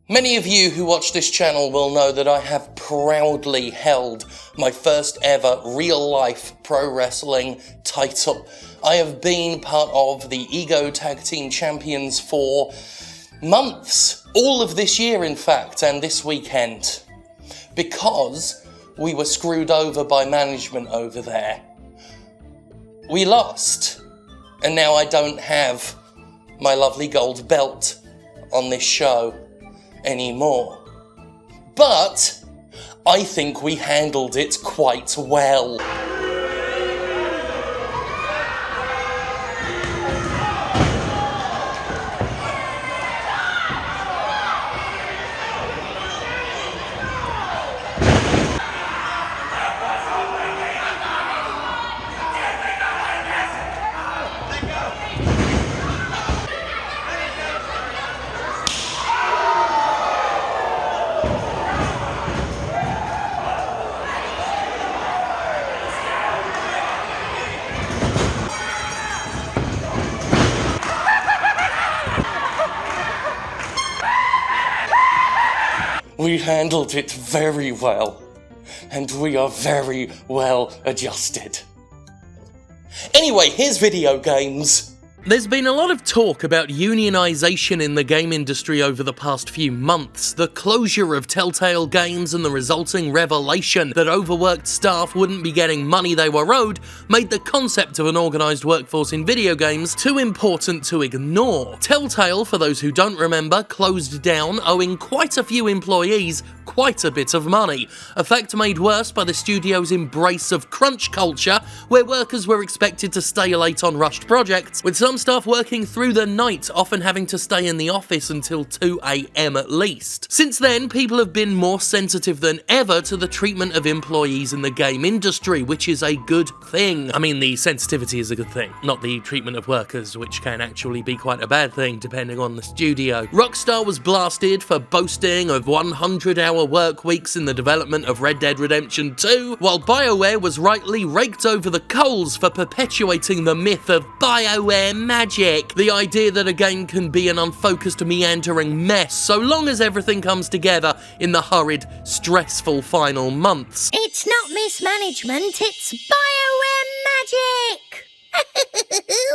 Many of you who watch this channel will know that I have proudly held my first ever real-life pro wrestling title. I have been part of the Ego Tag Team Champions for months, all of this year in fact, and this weekend, because we were screwed over by management over there. We lost, and now I don't have my lovely gold belt on this show anymore. But I think we handled it quite well. We handled it very well, and we are very well adjusted. Anyway, here's video games. There's been a lot of talk about unionisation in the game industry over the past few months. The closure of Telltale Games and the resulting revelation that overworked staff wouldn't be getting money they were owed made the concept of an organised workforce in video games too important to ignore. Telltale, for those who don't remember, closed down, owing quite a few employees quite a bit of money, a fact made worse by the studio's embrace of crunch culture, where workers were expected to stay late on rushed projects, with some staff working through the night, often having to stay in the office until 2 AM at least. Since then, people have been more sensitive than ever to the treatment of employees in the game industry, which is a good thing. I mean, the sensitivity is a good thing, not the treatment of workers, which can actually be quite a bad thing depending on the studio. Rockstar was blasted for boasting of 100-hour work weeks in the development of Red Dead Redemption 2, while BioWare was rightly raked over the coals for perpetuating the myth of BioWare magic, the idea that a game can be an unfocused, meandering mess so long as everything comes together in the hurried, stressful final months. It's not mismanagement, it's BioWare magic!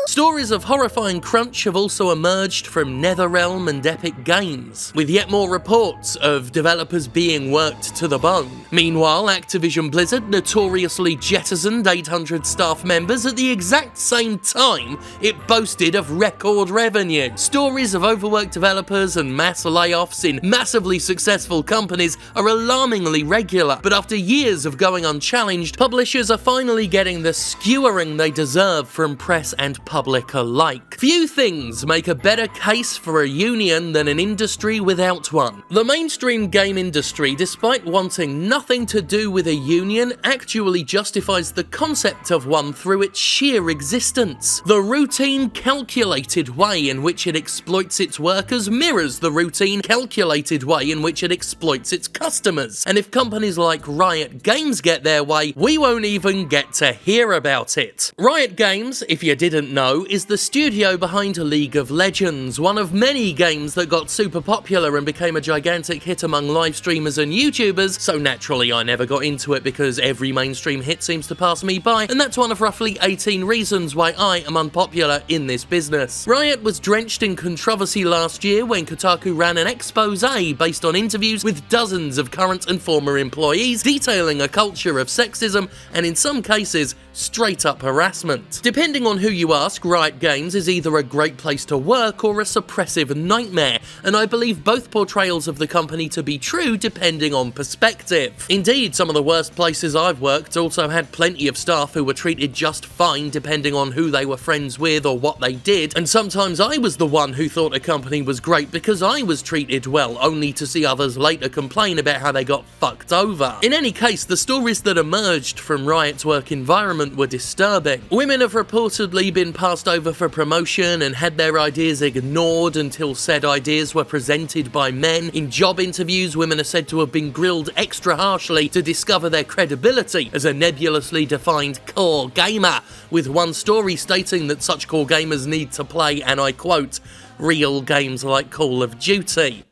Stories of horrifying crunch have also emerged from NetherRealm and Epic Games, with yet more reports of developers being worked to the bone. Meanwhile, Activision Blizzard notoriously jettisoned 800 staff members at the exact same time it boasted of record revenue. Stories of overworked developers and mass layoffs in massively successful companies are alarmingly regular, but after years of going unchallenged, publishers are finally getting the skewering they deserve from press and public alike. Few things make a better case for a union than an industry without one. The mainstream game industry, despite wanting nothing to do with a union, actually justifies the concept of one through its sheer existence. The routine, calculated way in which it exploits its workers mirrors the routine, calculated way in which it exploits its customers. And if companies like Riot Games get their way, we won't even get to hear about it. Riot Games, if you didn't know, is the studio behind League of Legends, one of many games that got super popular and became a gigantic hit among live streamers and YouTubers, so naturally I never got into it because every mainstream hit seems to pass me by, and that's one of roughly 18 reasons why I am unpopular in this business. Riot was drenched in controversy last year when Kotaku ran an expose based on interviews with dozens of current and former employees, detailing a culture of sexism and in some cases, straight up harassment. Depending on who you ask, Riot Games is either a great place to work or a suppressive nightmare, and I believe both portrayals of the company to be true depending on perspective. Indeed, some of the worst places I've worked also had plenty of staff who were treated just fine depending on who they were friends with or what they did, and sometimes I was the one who thought a company was great because I was treated well, only to see others later complain about how they got fucked over. In any case, the stories that emerged from Riot's work environment were disturbing. Women have reportedly been passed over for promotion and had their ideas ignored until said ideas were presented by men. In job interviews, women are said to have been grilled extra harshly to discover their credibility as a nebulously defined core gamer, with one story stating that such core gamers need to play, and I quote, real games like Call of Duty.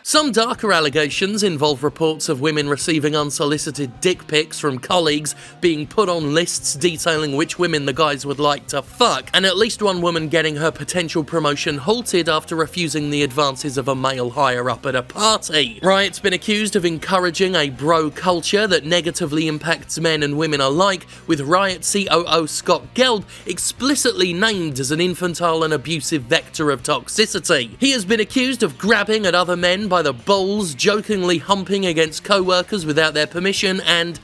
Some darker allegations involve reports of women receiving unsolicited dick pics from colleagues, being put on lists detailing which women the guys would like to fuck, and at least one woman getting her potential promotion halted after refusing the advances of a male higher-up at a party. Riot's been accused of encouraging a bro culture that negatively impacts men and women alike, with Riot COO Scott Gelb explicitly named as an infantile and abusive vector of toxicity. He has been accused of grabbing at other men by the balls, jokingly humping against co-workers without their permission, and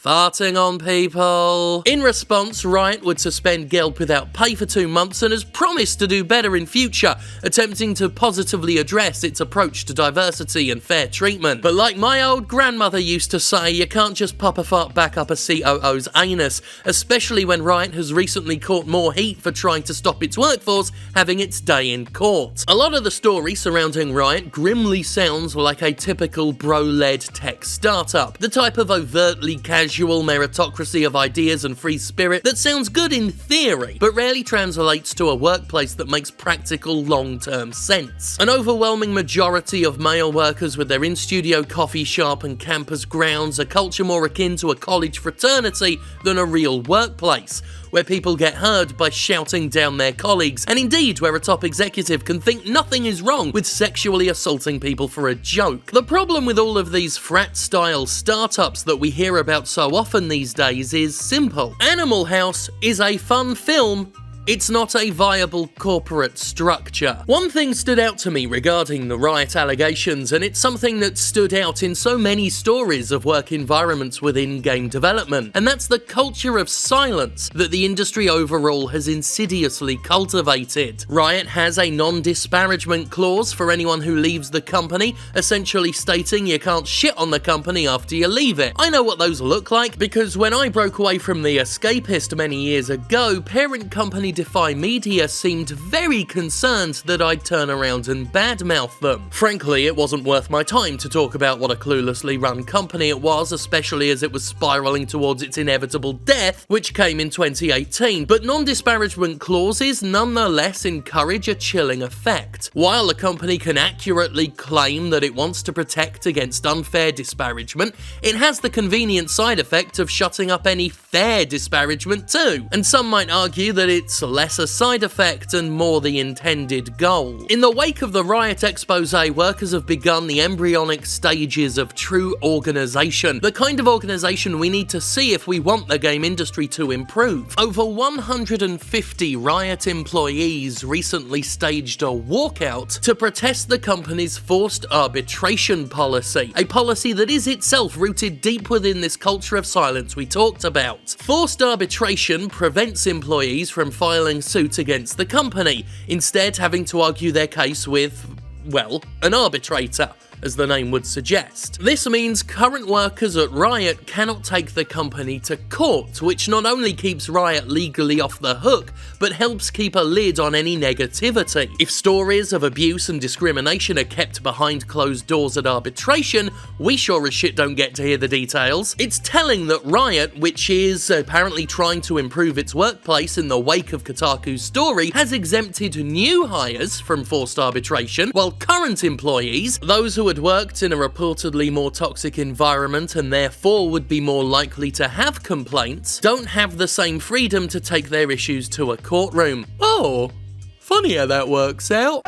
farting on people. In response, Riot would suspend Gelb without pay for 2 months and has promised to do better in future, attempting to positively address its approach to diversity and fair treatment. But like my old grandmother used to say, you can't just pop a fart back up a COO's anus, especially when Riot has recently caught more heat for trying to stop its workforce having its day in court. A lot of the story surrounding Riot grimly sounds like a typical bro-led tech startup, the type of overtly casual meritocracy of ideas and free spirit that sounds good in theory, but rarely translates to a workplace that makes practical long-term sense. An overwhelming majority of male workers with their in-studio coffee shop and campus grounds, a culture more akin to a college fraternity than a real workplace, where people get heard by shouting down their colleagues, and indeed where a top executive can think nothing is wrong with sexually assaulting people for a joke. The problem with all of these frat-style startups that we hear about so often these days is simple. Animal House is a fun film. It's not a viable corporate structure. One thing stood out to me regarding the Riot allegations, and it's something that stood out in so many stories of work environments within game development, and that's the culture of silence that the industry overall has insidiously cultivated. Riot has a non-disparagement clause for anyone who leaves the company, essentially stating you can't shit on the company after you leave it. I know what those look like, because when I broke away from The Escapist many years ago, parent company Defy Media seemed very concerned that I'd turn around and badmouth them. Frankly, it wasn't worth my time to talk about what a cluelessly run company it was, especially as it was spiraling towards its inevitable death, which came in 2018, but non-disparagement clauses nonetheless encourage a chilling effect. While a company can accurately claim that it wants to protect against unfair disparagement, it has the convenient side effect of shutting up any fair disparagement too, and some might argue that it's less a side effect and more the intended goal. In the wake of the Riot expose, workers have begun the embryonic stages of true organisation, the kind of organisation we need to see if we want the game industry to improve. Over 150 Riot employees recently staged a walkout to protest the company's forced arbitration policy, a policy that is itself rooted deep within this culture of silence we talked about. Forced arbitration prevents employees from filing suit against the company, instead having to argue their case with, well, an arbitrator, as the name would suggest. This means current workers at Riot cannot take the company to court, which not only keeps Riot legally off the hook, but helps keep a lid on any negativity. If stories of abuse and discrimination are kept behind closed doors at arbitration, we sure as shit don't get to hear the details. It's telling that Riot, which is apparently trying to improve its workplace in the wake of Kotaku's story, has exempted new hires from forced arbitration, while current employees, those who had worked in a reportedly more toxic environment and therefore would be more likely to have complaints, don't have the same freedom to take their issues to a courtroom. Oh, funny how that works out.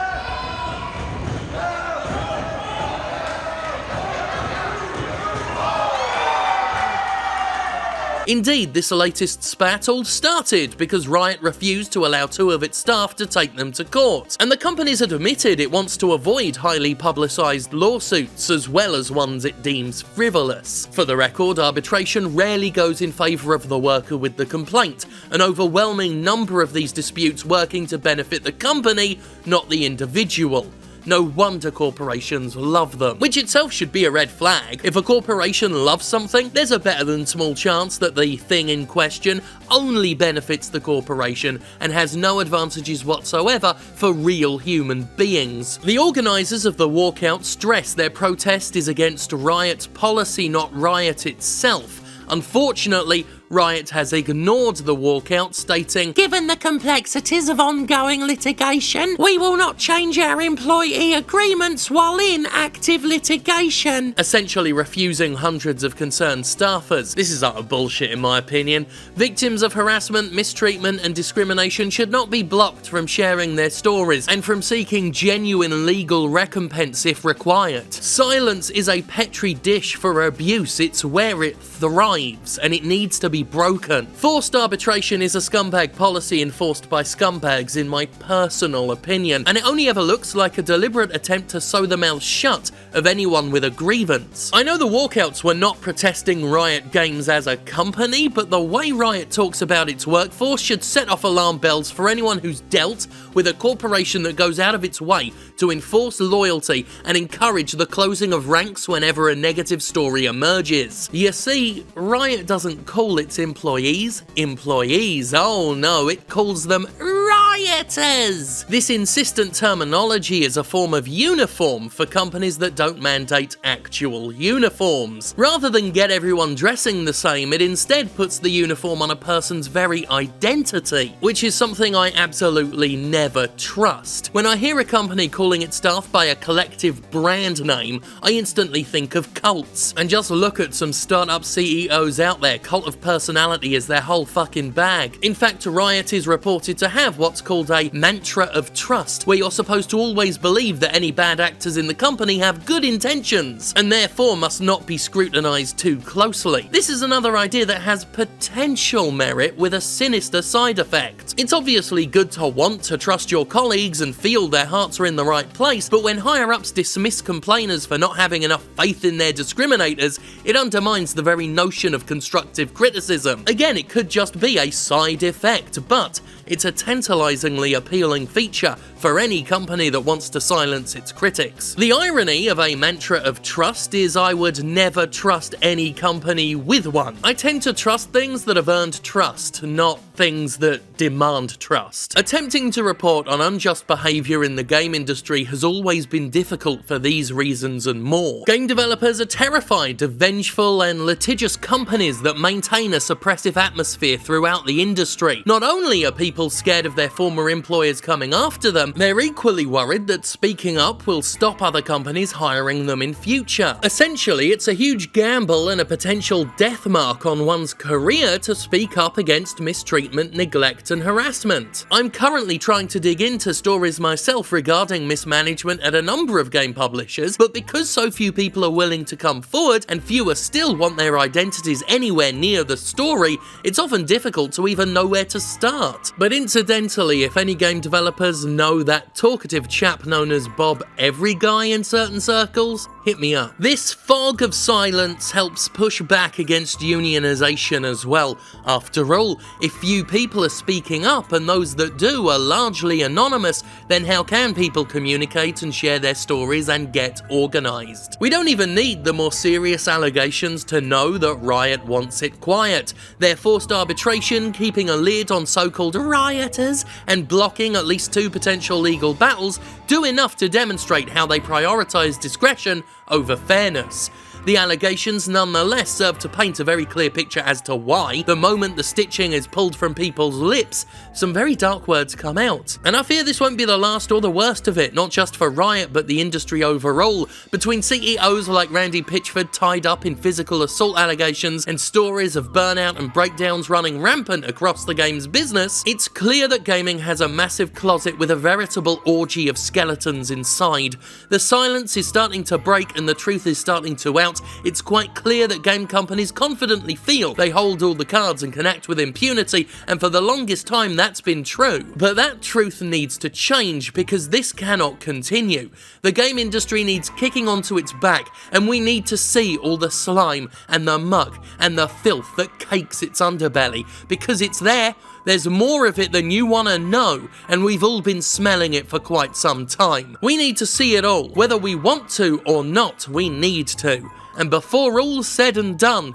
Indeed, this latest spat all started because Riot refused to allow 2 of its staff to take them to court, and the company's admitted it wants to avoid highly publicised lawsuits as well as ones it deems frivolous. For the record, arbitration rarely goes in favour of the worker with the complaint, an overwhelming number of these disputes working to benefit the company, not the individual. No wonder corporations love them, which itself should be a red flag. If a corporation loves something, there's a better than small chance that the thing in question only benefits the corporation and has no advantages whatsoever for real human beings. The organisers of the walkout stress their protest is against Riot's policy, not Riot itself. Unfortunately, Riot has ignored the walkout, stating, "Given the complexities of ongoing litigation, we will not change our employee agreements while in active litigation," essentially refusing hundreds of concerned staffers. This is utter bullshit in my opinion. Victims of harassment, mistreatment and discrimination should not be blocked from sharing their stories and from seeking genuine legal recompense if required. Silence is a petri dish for abuse. It's where it thrives, and it needs to be broken. Forced arbitration is a scumbag policy enforced by scumbags in my personal opinion, and it only ever looks like a deliberate attempt to sew the mouth shut of anyone with a grievance. I know the walkouts were not protesting Riot Games as a company, but the way Riot talks about its workforce should set off alarm bells for anyone who's dealt with a corporation that goes out of its way to enforce loyalty and encourage the closing of ranks whenever a negative story emerges. You see, Riot doesn't call its employees employees. Oh no, it calls them rioters. This insistent terminology is a form of uniform for companies that don't mandate actual uniforms. Rather than get everyone dressing the same, it instead puts the uniform on a person's very identity, which is something I absolutely never trust. When I hear a company calling its staff by a collective brand name, I instantly think of cults. And just look at some startup CEOs out there. Cult of personality is their whole fucking bag. In fact, Riot is reported to have what's called a mantra of trust, where you're supposed to always believe that any bad actors in the company have good intentions, and therefore must not be scrutinized too closely. This is another idea that has potential merit with a sinister side effect. It's obviously good to want to trust your colleagues and feel their hearts are in the right place, but when higher-ups dismiss complainers for not having enough faith in their discriminators, it undermines the very notion of constructive criticism. Again, it could just be a side effect, but it's a tantalizingly appealing feature for any company that wants to silence its critics. The irony of a mantra of trust is I would never trust any company with one. I tend to trust things that have earned trust, not things that demand trust. Attempting to report on unjust behaviour in the game industry has always been difficult for these reasons and more. Game developers are terrified of vengeful and litigious companies that maintain a suppressive atmosphere throughout the industry. Not only are people scared of their former employers coming after them, they're equally worried that speaking up will stop other companies hiring them in future. Essentially, it's a huge gamble and a potential death mark on one's career to speak up against mistreatment, neglect, and harassment. I'm currently trying to dig into stories myself regarding mismanagement at a number of game publishers, but because so few people are willing to come forward and fewer still want their identities anywhere near the story, it's often difficult to even know where to start. But incidentally, if any game developers know that talkative chap known as Bob Every Guy in certain circles, hit me up. This fog of silence helps push back against unionization as well. After all, if few people are speaking up and those that do are largely anonymous, then how can people communicate and share their stories and get organized? We don't even need the more serious allegations to know that Riot wants it quiet. Their forced arbitration, keeping a lid on so-called rioters, and blocking at least 2 potential legal battles do enough to demonstrate how they prioritize discretion over fairness. The allegations nonetheless serve to paint a very clear picture as to why, the moment the stitching is pulled from people's lips, some very dark words come out. And I fear this won't be the last or the worst of it, not just for Riot but the industry overall. Between CEOs like Randy Pitchford tied up in physical assault allegations and stories of burnout and breakdowns running rampant across the game's business, it's clear that gaming has a massive closet with a veritable orgy of skeletons inside. The silence is starting to break and the truth is starting to out. It's quite clear that game companies confidently feel they hold all the cards and can act with impunity, and for the longest time that's been true. But that truth needs to change because this cannot continue. The game industry needs kicking onto its back, and we need to see all the slime and the muck and the filth that cakes its underbelly, because it's there. There's more of it than you want to know, and we've all been smelling it for quite some time. We need to see it all. Whether we want to or not, we need to. And before all's said and done,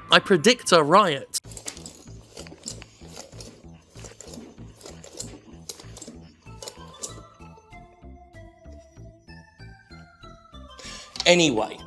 I predict a riot. Anyway,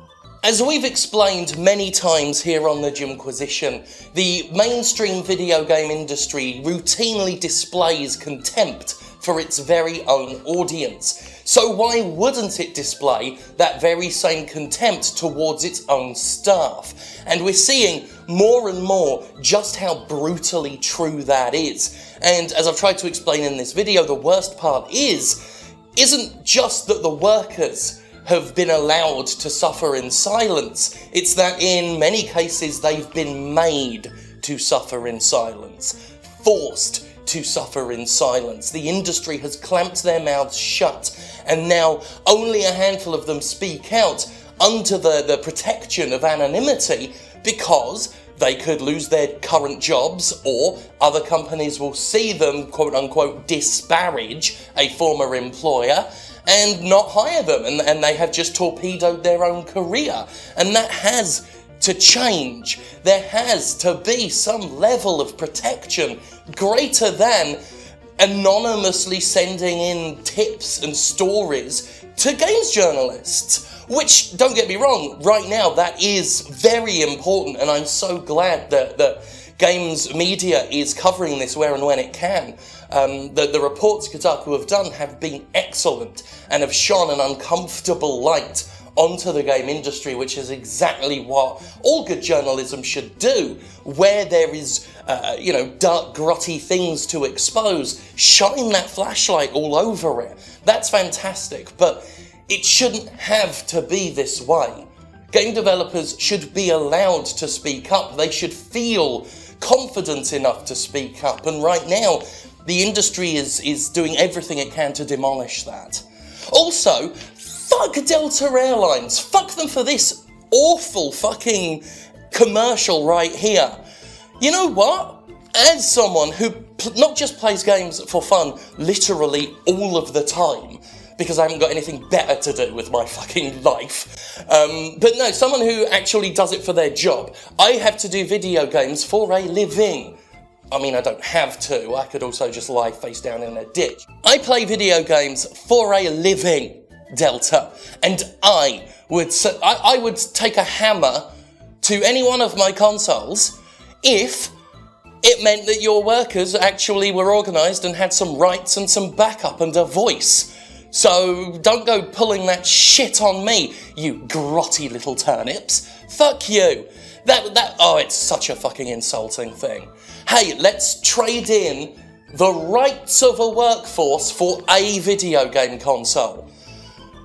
As we've explained many times here on the Jimquisition, the mainstream video game industry routinely displays contempt for its very own audience. So why wouldn't it display that very same contempt towards its own staff? And we're seeing more and more just how brutally true that is. And as I've tried to explain in this video, the worst part isn't just that the workers have been allowed to suffer in silence. It's that in many cases they've been made to suffer in silence, forced to suffer in silence. The industry has clamped their mouths shut, and now only a handful of them speak out under the protection of anonymity because they could lose their current jobs, or other companies will see them, quote unquote, disparage a former employer and not hire them, and they have just torpedoed their own career. And that has to change. There has to be some level of protection greater than anonymously sending in tips and stories to games journalists. Which, don't get me wrong, right now that is very important, and I'm so glad that games media is covering this where and when it can. The reports Kotaku have done have been excellent and have shone an uncomfortable light onto the game industry, which is exactly what all good journalism should do. Where there is, dark, grotty things to expose, shine that flashlight all over it. That's fantastic, but it shouldn't have to be this way. Game developers should be allowed to speak up. They should feel confident enough to speak up. And right now, the industry is doing everything it can to demolish that. Also, fuck Delta Airlines. Fuck them for this awful fucking commercial right here. You know what? As someone who not just plays games for fun literally all of the time, because I haven't got anything better to do with my fucking life. But no, someone who actually does it for their job. I have to do video games for a living. I mean, I don't have to. I could also just lie face down in a ditch. I play video games for a living, Delta. And I would take a hammer to any one of my consoles if it meant that your workers actually were organised and had some rights and some backup and a voice. So don't go pulling that shit on me, you grotty little turnips. Fuck you. It's such a fucking insulting thing. Hey, let's trade in the rights of a workforce for a video game console.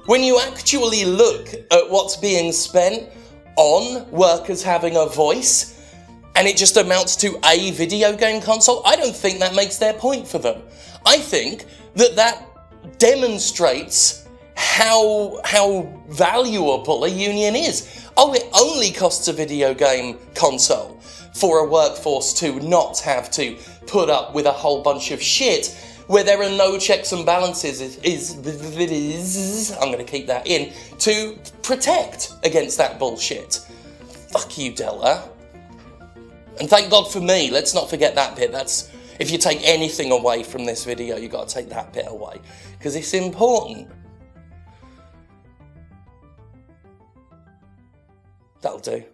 When you actually look at what's being spent on workers having a voice, and it just amounts to a video game console, I don't think that makes their point for them. I think that demonstrates how valuable a union is. Oh, it only costs a video game console for a workforce to not have to put up with a whole bunch of shit where there are no checks and balances I'm going to keep that in, to protect against that bullshit. Fuck you, Delta. And thank God for me, let's not forget that bit. That's, if you take anything away from this video, you've got to take that bit away, because it's important. That'll do.